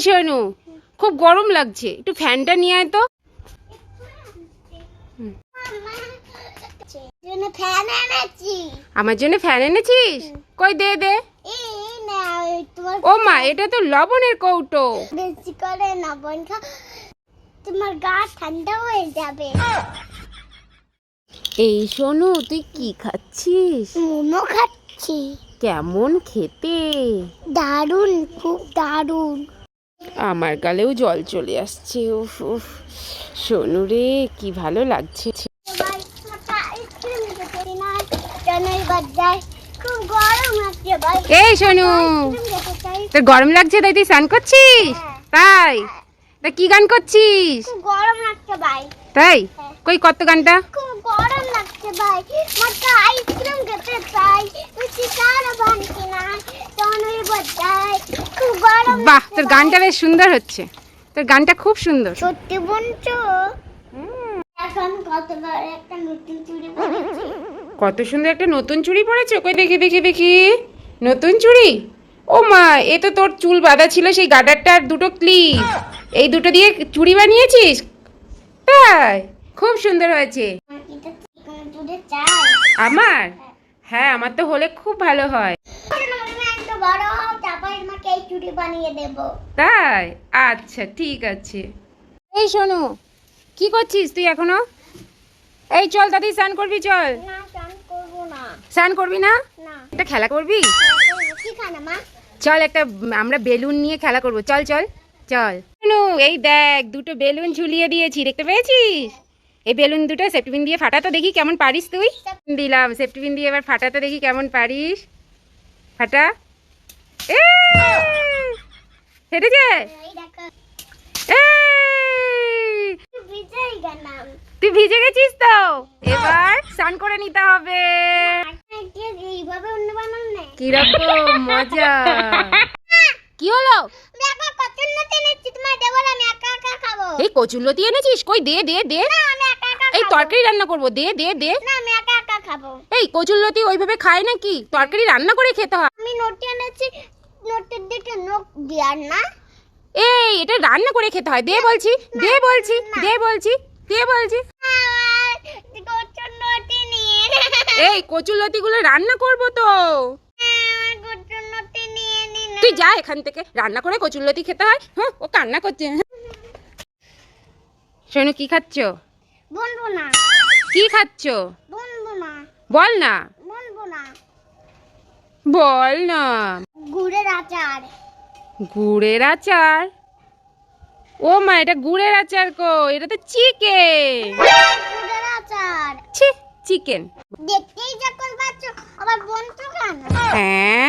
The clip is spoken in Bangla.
শোনো, খুব গরম লাগছে, একটু ফ্যানটা নিয়ে আয় তো। আমার জন্য ফ্যান এনেছিস? কই দে দে। ও মা, এটা তো লবণের কৌটো। বেশি করে লবণ খা, তোমার গা ঠান্ডা হয়ে যাবে। এই শোনো, তুই কি খাচ্ছিস? মোমো খাচ্ছি। কেমন খেতে? দারুণ, খুব দারুণ। আমার গালেও জল চলে আসছে। উফ উফ, শোনু রে, কি ভালো লাগছে। খুব গরম লাগছে ভাই। এই শোনু, তোর গরম লাগছে তাই তুই স্নান করছিস? তাই? তা কি গান করছিস? খুব গরম লাগছে ভাই। তাই? কই কত গানটা? খুব গরম লাগছে ভাই, মাথা আইসক্রিম খেতে চাই, বেশি কারা বানছি না, তনুই বাজাই। খুব গরম। বাহ, তোর গানটা বেশ সুন্দর হচ্ছে, তোর গানটা খুব সুন্দর। সত্যি বলছো? এখন কতবার একটা নতুন চুড়ি পরেছি। কত সুন্দর একটা নতুন চুড়ি পরেছো, কই দেখি দেখি দেখি। নতুন চুড়ি? ও মা, এ তো তোর চুল বাঁধা ছিল সেই গাডারটা আর দুটো ক্লিপ, এই দুটো দিয়ে চুড়ি বানিয়েছিস? তাই? খুব সুন্দর হয়েছে। এটা চিকন চুড়ি চাই আমার? হ্যাঁ, আমার তো হলে খুব ভালো হয়। একটু বড় হও, তারপর আমাকে এই চুড়ি বানিয়ে দেবো। তাই? আচ্ছা, ঠিক আছে। এই শোনো, কি করছিস তুই এখনো? এই চল দাদি, স্নান করবি, চল। না, স্নান করবো না। স্নান করবি না? না। একটা খেলা করবি? কি খানা মা? চল, একটা আমরা বেলুন নিয়ে খেলা করব, চল চল চল। শোনো, এই দেখ, দুটো বেলুন ঝুলিয়ে দিয়েছি, দেখতে পেয়েছিস? এই বেলুন দুটো সেফটি পিন দিয়ে ফাটা তো দেখি কেমন পারিস তুই। দিলাম সেফটি পিন দিয়ে, এবার ফাটা তো দেখি কেমন পারিস। ফাটা। এ ফেটেছে। এই দেখো, এই, ভিজেই গেলাম। তুই ভিজে গেছিস তো, এবার স্নান করে নিতে হবে। এইভাবে অন্য বানান না। কিরকম মজা! কি হলো? দেখো কত নতুন এনেছি, তোমার দেবো না, আমি একা একা খাবো। এই কচুরলতি এনেছিস? কই দে দে দে। না, আমি একা একা এই খাবো। তরকারি রান্না করবো, দে দে দে। না, আমি একা একা খাবো। এই কচুরলতি ওইভাবে খায় নাকি? তরকারি রান্না করে খেতে হয়। আমি নোটি এনেছি, নোটের দিকে নখ দিয়ার না। এই, এটা রান্না করে খেতে হয়, দে বলছি, দে বলছি, দে বলছি, দে বলছি। কচুর নোটি নিয়ে। এই কচুরলতি গুলো রান্না করবো তো। কচুর নোটি নিয়ে নিন। তুই যা এখান থেকে, রান্না করে কচুরলতি খেতে হয়। হ্যাঁ, ও কান্না করছে। শোনো, কি খাচ্ছ? বলবো না। কি খাচ্ছ? বলবো না। বল না। বলবো না। বল না। গুড়ের আচার। গুড়ের আচার? ও মা, এটা গুড়ের আচার কো, এটা তো চিকেন। গুড়ের আচার। ছি, চিকেন। দেখতেই যখন পাচ্ছ, আবার বলছো কেন? হ্যাঁ,